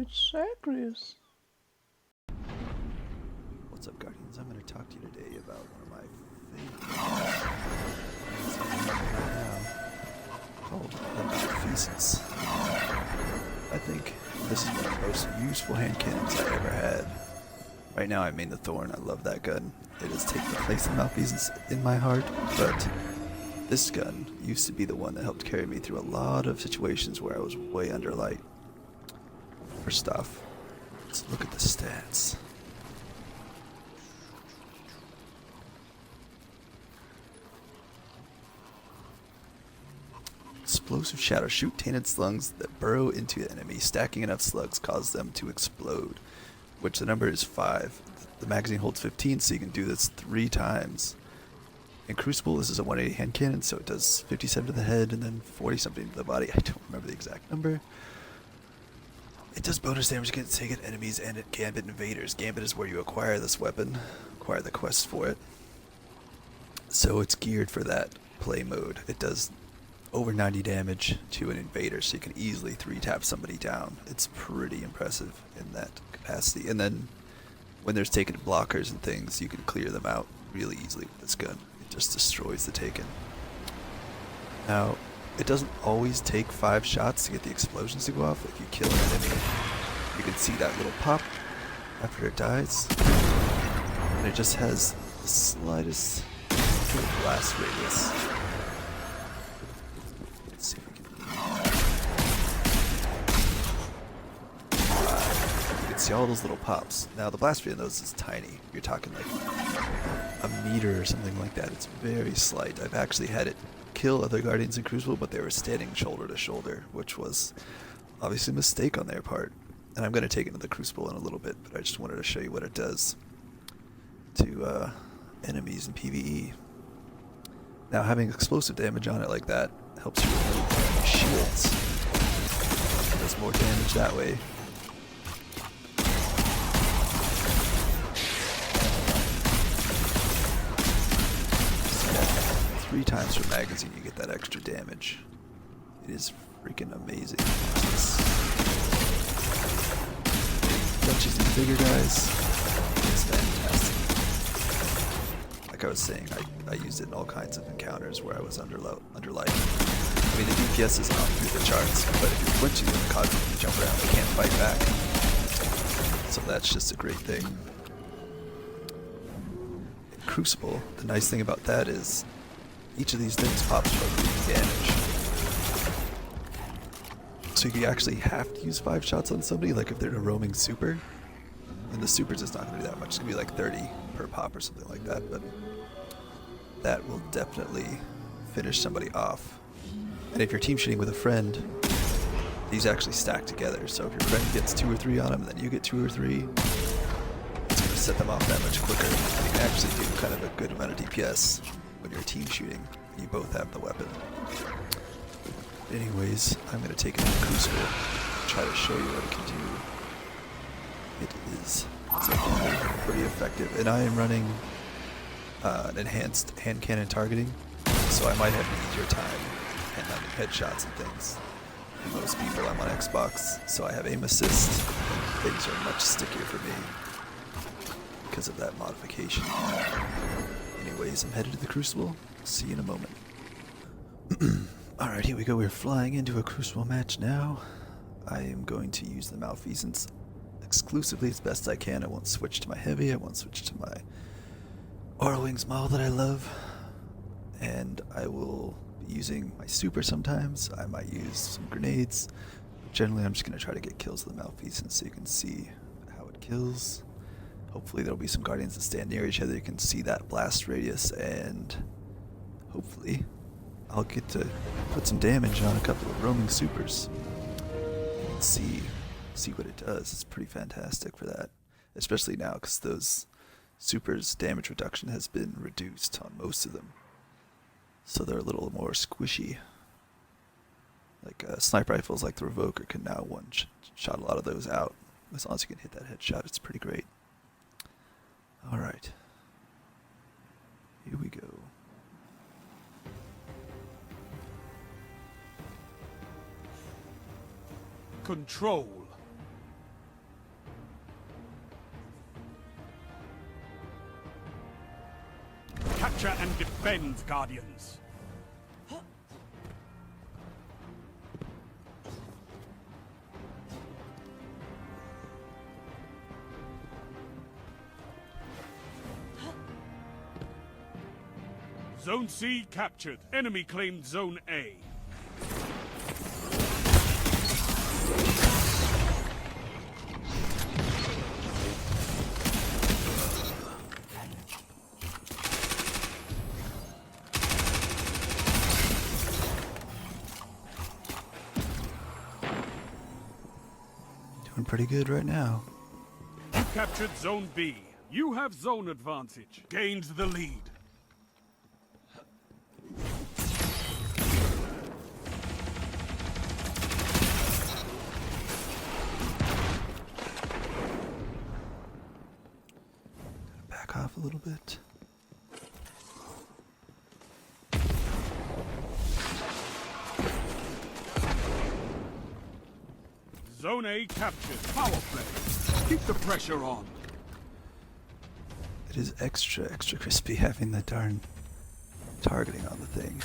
it's Zacharias. What's up, Guardians? I'm going to talk to you today about one of my favorite called the Malfeasance. I think this is one of the most useful hand cannons I ever had. Right now I main the Thorn. I love that gun. It has taken the place of Malfeasance in my heart, but this gun used to be the one that helped carry me through a lot of situations where I was way under light. First off, let's look at the stats. Explosive shadow. Shoot tainted slugs that burrow into the enemy. Stacking enough slugs causes them to explode, which the number is 5. The magazine holds 15, so you can do this 3 times. In Crucible, this is a 180 hand cannon, so it does 57 to the head and then 40 something to the body. I don't remember the exact number. It does bonus damage against taken enemies and at Gambit invaders. Gambit is where you acquire this weapon, acquire the quest for it. So it's geared for that play mode. It does over 90 damage to an invader, so you can easily 3-tap somebody down. It's pretty impressive in that capacity. And then when there's taken blockers and things, you can clear them out really easily with this gun. It just destroys the taken. Now, it doesn't always take 5 shots to get the explosions to go off. If you kill an enemy, you can see that little pop after it dies. And it just has the slightest little blast radius. Let's see if we can... You can see all those little pops. Now, the blast radius on those is tiny. You're talking like a meter or something like that. It's very slight. I've actually had it kill other Guardians in Crucible, but they were standing shoulder to shoulder, which was obviously a mistake on their part. And I'm going to take it to the Crucible in a little bit, but I just wanted to show you what it does to enemies in PvE. Now, having explosive damage on it like that helps you remove shields. It does more damage that way. 3 times per magazine you get that extra damage. It is freaking amazing. Bunches of bigger guys. It's fantastic. Like I was saying, I used it in all kinds of encounters where I was under light. I mean, the DPS is not through the charts, but if you're flinching with the constantly you jump around, they can't fight back. So that's just a great thing. In Crucible, the nice thing about that is each of these things pops for damage. So you actually have to use 5 shots on somebody, like if they're in a roaming super. And the super's just not going to do that much. It's going to be like 30 per pop or something like that, but that will definitely finish somebody off. And if you're team shooting with a friend, these actually stack together. So if your friend gets 2 or 3 on them, and then you get 2 or 3, it's going to set them off that much quicker. And you can actually do kind of a good amount of DPS when you're team shooting and you both have the weapon. Anyways, I'm going to take it to the Crucible and try to show you what it can do. It's definitely pretty effective. And I am running an enhanced hand cannon targeting, so I might have an easier time handling headshots and things than most people. I'm on Xbox, so I have aim assist, and things are much stickier for me because of that modification. Anyways, I'm headed to the Crucible. See you in a moment. Alright, here we go. We're flying into a Crucible match now. I am going to use the Malfeasance exclusively as best I can. I won't switch to my heavy. I won't switch to my Aura Wings model that I love. And I will be using my super sometimes. I might use some grenades. Generally, I'm just going to try to get kills with the Malfeasance so you can see how it kills. Hopefully there'll be some Guardians that stand near each other. You can see that blast radius, and hopefully I'll get to put some damage on a couple of roaming supers and see what it does. It's pretty fantastic for that, especially now because those supers' damage reduction has been reduced on most of them, so they're a little more squishy. Like sniper rifles like the Revoker can now one-shot a lot of those out. As long as you can hit that headshot, it's pretty great. Alright. Here we go. Control. Capture and defend, Guardians. Zone C captured. Enemy claimed Zone A. Doing pretty good right now. You captured Zone B. You have zone advantage. Gained the lead. Back off a little bit. Zone A captured. Power play. Keep the pressure on. It is extra crispy having the darn targeting on the thing.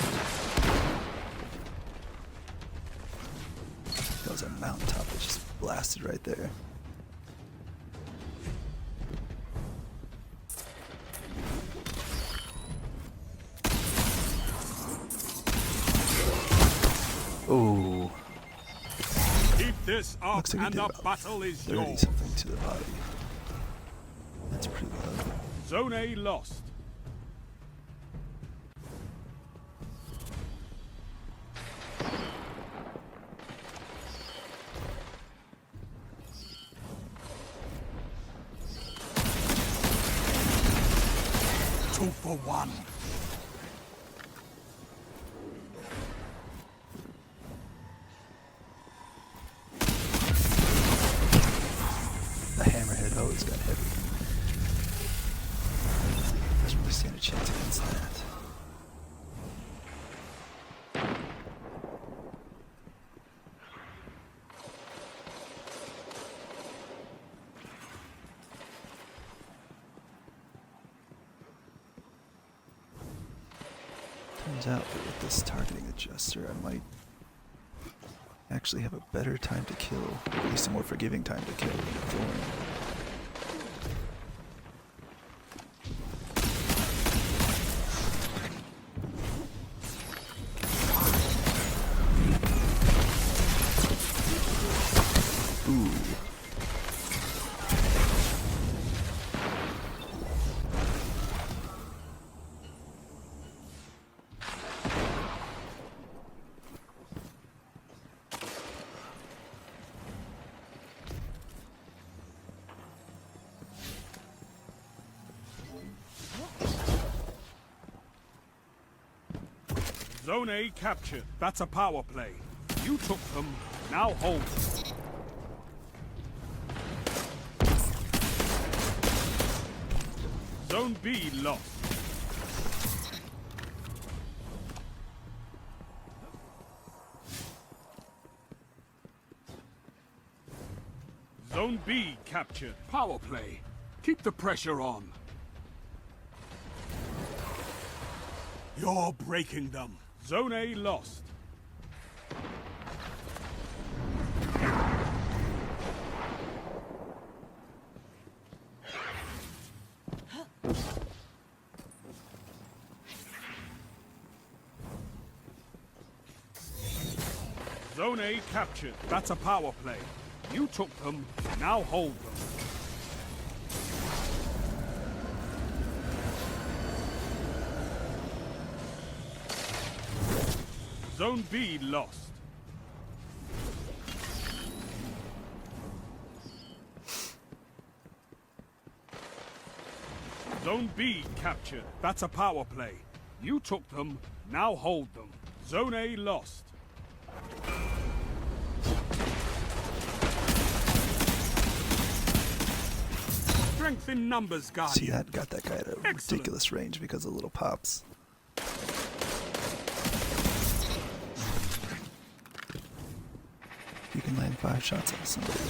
That was a mountaintop that just blasted right there. Oh. Keep this up, Looks like and the battle is 30 yours. something to the body. That's pretty low. Zone A lost. Two for one. The hammerhead always got heavy. Doesn't really stand a chance against that. Turns out that with this targeting adjuster, I might actually have a better time to kill, or at least a more forgiving time to kill than the Thorn. Ooh. Zone A captured. That's a power play. You took them. Now hold them. Zone B lost. Zone B captured. Power play. Keep the pressure on. You're breaking them. Zone A lost. Zone A captured. That's a power play. You took them. Now hold them. Zone B lost. Zone B captured. That's a power play. You took them. Now hold them. Zone A lost. Strength in numbers, Guardian. See, that got that guy at a ridiculous range because of little pops. You can land 5 shots on somebody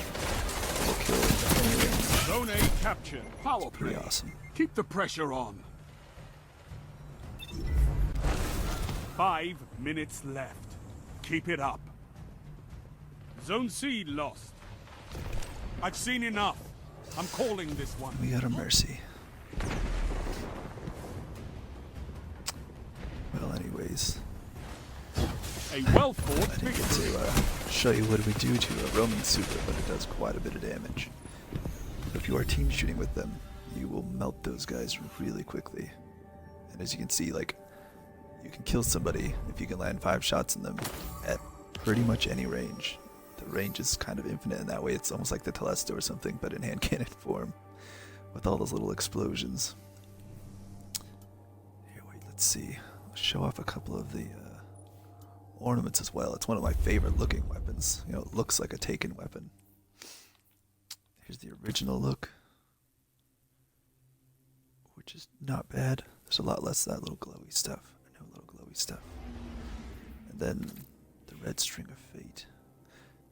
or kill at any range. Zone A captured. Power play. Pretty awesome. Keep the pressure on. 5 minutes left. Keep it up. Zone C lost. I've seen enough. I'm calling this one. We got a mercy. Well, anyways, A well-fought I didn't get victory. to show you what we do to a Roman super, but it does quite a bit of damage. If you are team shooting with them, you will melt those guys really quickly. And as you can see, like, you can kill somebody if you can land 5 shots in them at pretty much any range. The range is kind of infinite in that way. It's almost like the Telesto or something, but in hand cannon form, with all those little explosions. Here, wait, let's see. I'll show off a couple of the ornaments as well. It's one of my favorite looking weapons. You know, it looks like a Taken weapon. Here's the original look, which is not bad. There's a lot less of that little glowy stuff. No little glowy stuff. And then the red string of fate.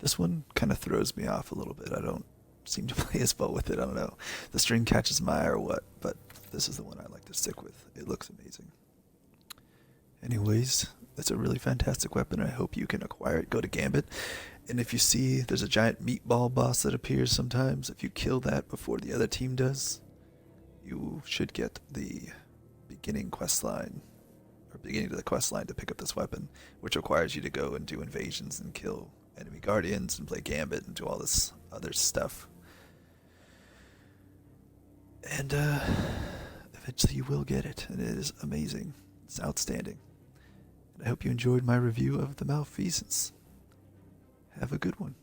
This one kind of throws me off a little bit. I don't seem to play as well with it. I don't know. The string catches my eye or what, but this is the one I like to stick with. It looks amazing. Anyways, it's a really fantastic weapon. I hope you can acquire it. Go to Gambit. And if you see there's a giant meatball boss that appears sometimes, if you kill that before the other team does, you should get the beginning quest line, or beginning to the quest line to pick up this weapon, which requires you to go and do invasions and kill enemy guardians and play Gambit and do all this other stuff. And eventually you will get it, and it is amazing. It's outstanding. And I hope you enjoyed my review of the Malfeasance. Have a good one.